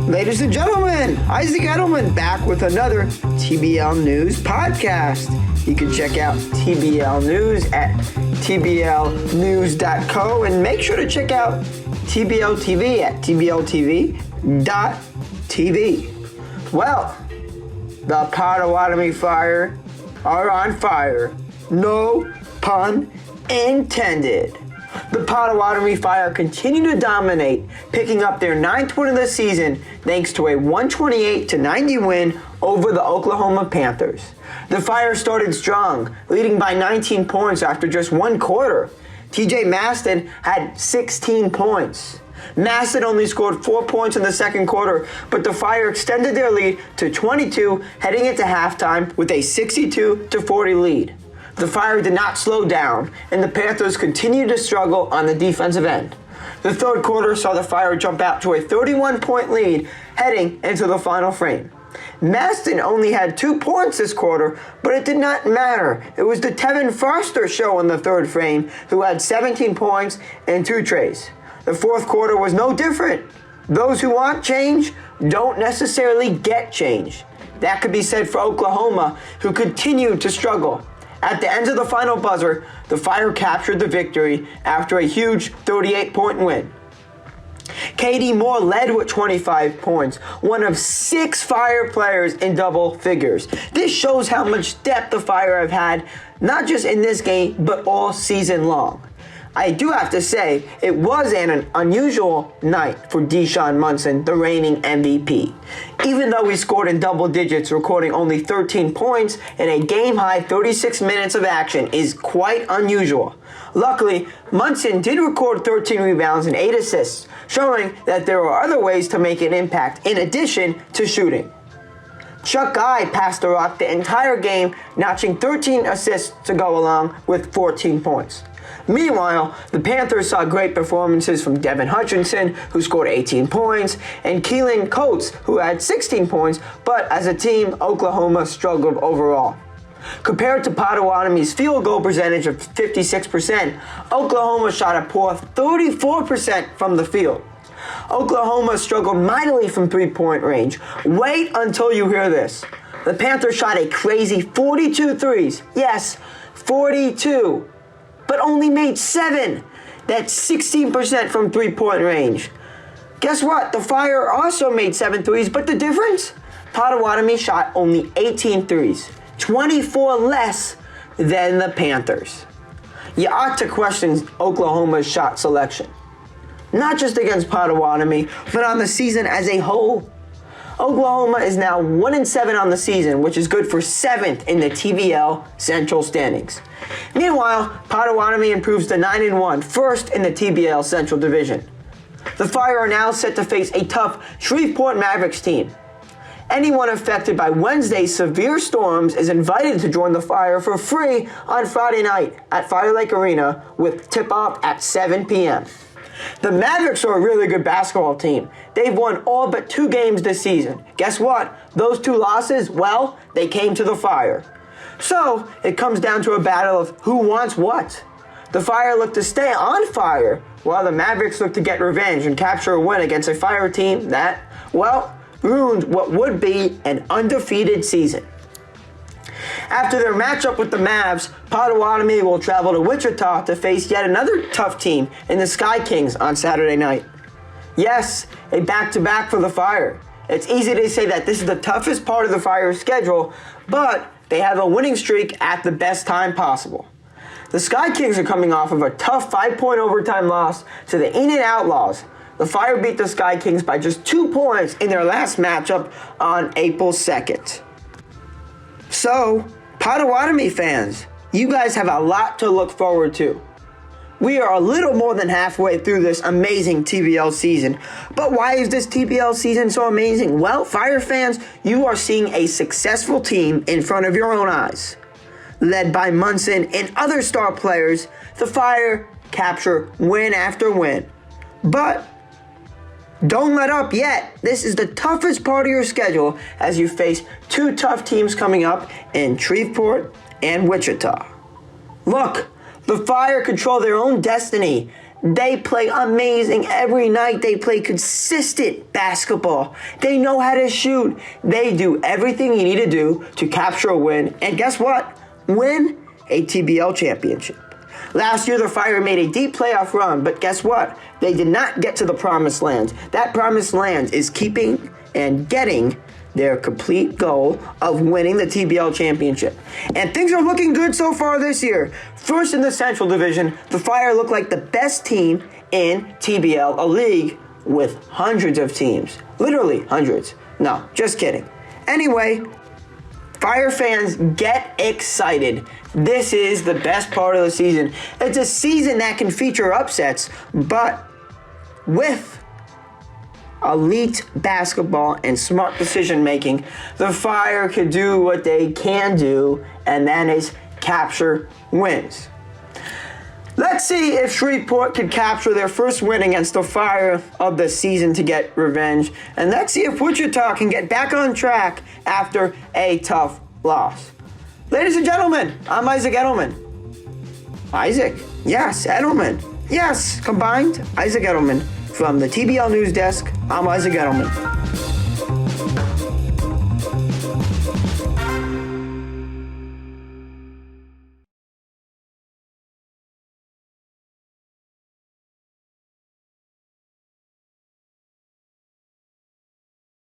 Ladies and gentlemen, Isaac Edelman back with another TBL News podcast. You can check out TBL News at tblnews.co and make sure to check out TBL TV at tbltv.tv. Well, the Potawatomi Fire are on fire. No pun intended. The Potawatomi Fire continue to dominate, picking up their 9th win of the season thanks to a 128-90 win over the Oklahoma Panthers. The Fire started strong, leading by 19 points after just one quarter. TJ Maston had 16 points. Maston only scored 4 points in the second quarter, but the Fire extended their lead to 22 heading into halftime with a 62-40 lead. The Fire did not slow down, and the Panthers continued to struggle on the defensive end. The third quarter saw the Fire jump out to a 31-point lead heading into the final frame. Maston only had 2 points this quarter, but it did not matter. It was the Tevin Foster show in the third frame, who had 17 points and 2 trays. The fourth quarter was no different. Those who want change don't necessarily get change. That could be said for Oklahoma, who continued to struggle. At the end of the final buzzer, the Fire captured the victory after a huge 38-point win. KD Moore led with 25 points, one of 6 Fire players in double figures. This shows how much depth the Fire have had, not just in this game, but all season long. I do have to say, it was an unusual night for Deshawn, the reigning MVP. Even though he scored in double digits, recording only 13 points and a game-high 36 minutes of action is quite unusual. Luckily, Munson did record 13 rebounds and 8 assists, showing that there are other ways to make an impact in addition to shooting. Chuck Guy passed the rock the entire game, notching 13 assists to go along with 14 points. Meanwhile, the Panthers saw great performances from Devin Hutchinson, who scored 18 points, and Keelan Coates, who had 16 points, but as a team, Oklahoma struggled overall. Compared to Potawatomi's field goal percentage of 56%, Oklahoma shot a poor 34% from the field. Oklahoma struggled mightily from three-point range. Wait until you hear this. The Panthers shot a crazy 42 threes. Yes, 42. But only made 7. That's 16% from three-point range. Guess what? The Fire also made 7 threes, but the difference? Potawatomi shot only 18 threes, 24 less than the Panthers. You ought to question Oklahoma's shot selection. Not just against Potawatomi, but on the season as a whole. Oklahoma is now 1-7 on the season, which is good for 7th in the TBL Central standings. Meanwhile, Potawatomi improves to 9-1, first in the TBL Central Division. The Fire are now set to face a tough Shreveport Mavericks team. Anyone affected by Wednesday's severe storms is invited to join the Fire for free on Friday night at Fire Lake Arena with tip-off at 7 p.m. The Mavericks are a really good basketball team. They've won all but 2 games this season. Guess what? Those 2 losses, well, they came to the Fire. So, it comes down to a battle of who wants what. The Fire look to stay on fire, while the Mavericks look to get revenge and capture a win against a Fire team that, well, ruined what would be an undefeated season. After their matchup with the Mavs, Potawatomi will travel to Wichita to face yet another tough team in the Sky Kings on Saturday night. Yes, a back-to-back for the Fire. It's easy to say that this is the toughest part of the Fire's schedule, but they have a winning streak at the best time possible. The Sky Kings are coming off of a tough 5-point overtime loss to the Enid Outlaws. The Fire beat the Sky Kings by just 2 points in their last matchup on April 2nd. So, Potawatomi fans, you guys have a lot to look forward to. We are a little more than halfway through this amazing TBL season. But why is this TBL season so amazing? Well, Fire fans, you are seeing a successful team in front of your own eyes. Led by Munson and other star players, the Fire capture win after win. But don't let up yet. This is the toughest part of your schedule as you face 2 tough teams coming up in Shreveport and Wichita. Look, the Fire control their own destiny They play amazing every night. They play consistent basketball. They know how to shoot. They do everything you need to do to capture a win. And guess what? Win a TBL championship. Last year, the Fire made a deep playoff run, but guess what? They did not get to the promised land. That promised land is keeping and getting their complete goal of winning the TBL championship. And things are looking good so far this year. First in the Central Division, the Fire look like the best team in TBL, a league with hundreds of teams. Literally hundreds. No, just kidding. Anyway, Fire fans, get excited. This is the best part of the season. It's a season that can feature upsets, but with elite basketball and smart decision making, the Fire could do what they can do, and that is capture wins. Let's see if Shreveport could capture their first win against the Fire of the season to get revenge. And let's see if Wichita can get back on track after a tough loss. Ladies and gentlemen, I'm Isaac Edelman. Isaac? Yes, Edelman. Yes, combined, Isaac Edelman. From the TBL News Desk, I'm Isaac Edelman.